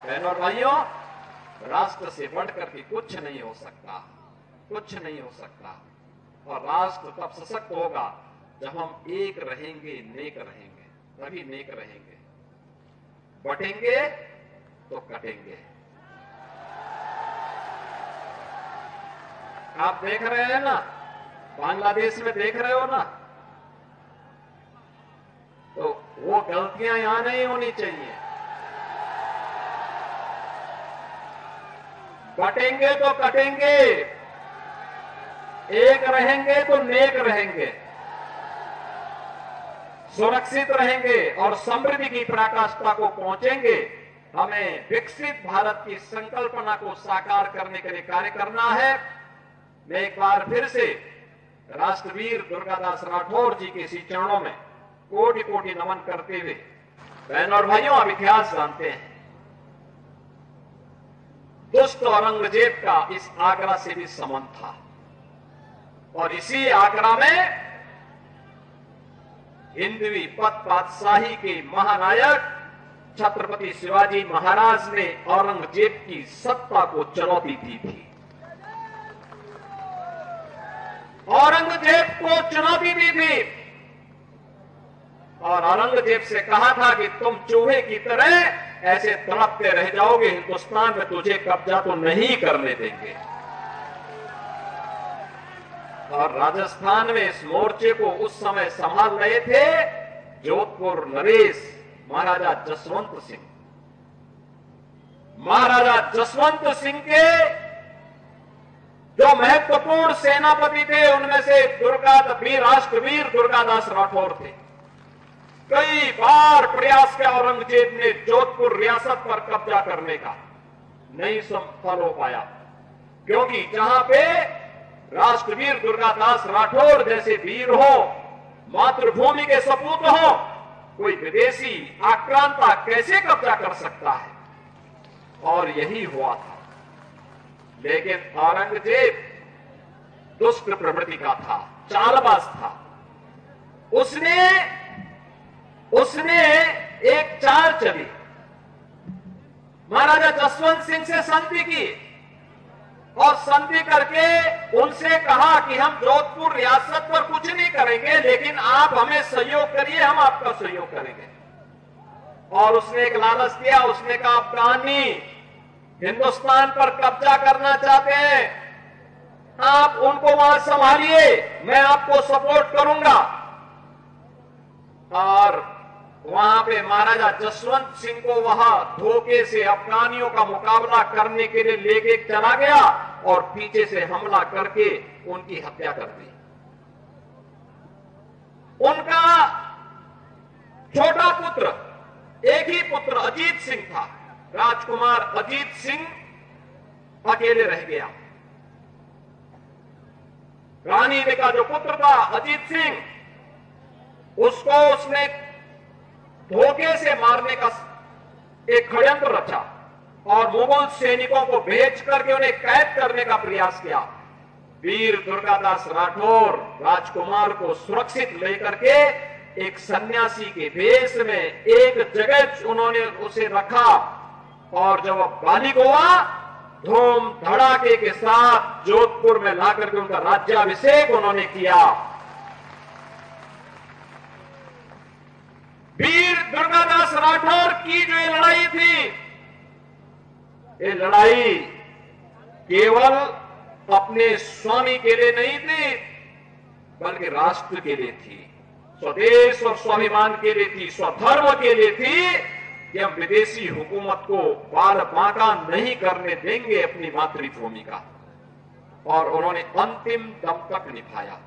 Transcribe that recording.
बहनों और भाइयों, राष्ट्र से बढ़कर के कुछ नहीं हो सकता, कुछ नहीं हो सकता। और राष्ट्र तब सशक्त होगा जब हम एक रहेंगे, नेक रहेंगे, तभी नेक रहेंगे। बटेंगे तो कटेंगे। आप देख रहे हैं ना, बांग्लादेश में देख रहे हो ना, तो वो गलतियां यहां नहीं होनी चाहिए। बटेंगे तो कटेंगे, एक रहेंगे तो नेक रहेंगे, सुरक्षित रहेंगे और समृद्धि की पराकाष्ठा को पहुंचेंगे। हमें विकसित भारत की संकल्पना को साकार करने के लिए कार्य करना है। मैं एक बार फिर से राष्ट्रवीर दुर्गादास राठौर जी के श्री चरणों में कोटि कोटि नमन करते हुए, बहनों और भाइयों, आप इतिहास जानते हैं, दुष्ट औरंगजेब का इस आगरा से भी संबंध था और इसी आगरा में हिंदवी पथ पातशाही के महानायक छत्रपति शिवाजी महाराज ने औरंगजेब की सत्ता को चुनौती दी थी। औरंगजेब को चुनौती दी थी और औरंगजेब से कहा था कि तुम चूहे की तरह ऐसे तड़पते रह जाओगे, हिंदुस्तान में तुझे कब्जा तो नहीं करने देंगे। और राजस्थान में इस मोर्चे को उस समय संभाल रहे थे जोधपुर नरेश महाराजा जसवंत सिंह। महाराजा जसवंत सिंह के जो महत्वपूर्ण सेनापति थे उनमें से राष्ट्रवीर दुर्गादास राठौर थे। कई बार प्रयास किया औरंगजेब ने जोधपुर रियासत पर कब्जा करने का, नहीं सफल हो पाया, क्योंकि जहां पे राष्ट्रवीर दुर्गादास राठौर जैसे वीर हो, मातृभूमि के सपूत हो, कोई विदेशी आक्रांता कैसे कब्जा कर सकता है। और यही हुआ था। लेकिन औरंगजेब दुष्ट प्रवृत्ति का था, चालबाज था। उसने एक चाल चली, महाराजा जसवंत सिंह से संधि की और संधि करके उनसे कहा कि हम जोधपुर रियासत पर कुछ नहीं करेंगे, लेकिन आप हमें सहयोग करिए, हम आपका सहयोग करेंगे। और उसने एक लालच दिया, उसने कहा अफगानी हिंदुस्तान पर कब्जा करना चाहते हैं, आप उनको वहां संभालिए, मैं आपको सपोर्ट करूंगा। और वहां पे महाराजा जसवंत सिंह को वहां धोखे से अफगानियों का मुकाबला करने के लिए लेके चला गया और पीछे से हमला करके उनकी हत्या कर दी। उनका छोटा पुत्र, एक ही पुत्र अजीत सिंह था, राजकुमार अजीत सिंह अकेले रह गया। रानी का जो पुत्र था अजीत सिंह, उसको उसने धोखे से मारने का एक षड्यंत्र रचा और मुगल सैनिकों को भेज करके उन्हें कैद करने का प्रयास किया। वीर दुर्गादास राठौर राजकुमार को सुरक्षित लेकर के एक सन्यासी के भेष में एक जगह उन्होंने उसे रखा और जब वह बालिग हुआ, धूम धड़ाके के साथ जोधपुर में लाकर के उनका राज्याभिषेक उन्होंने किया। वीर दुर्गादास राठौर की जो ये लड़ाई थी, ये लड़ाई केवल अपने स्वामी के लिए नहीं थी, बल्कि राष्ट्र के लिए थी, स्वदेश और स्वाभिमान के लिए थी, स्वधर्म के लिए थी कि हम विदेशी हुकूमत को बाल बांका नहीं करने देंगे अपनी मातृभूमि का। और उन्होंने अंतिम दम तक निभाया।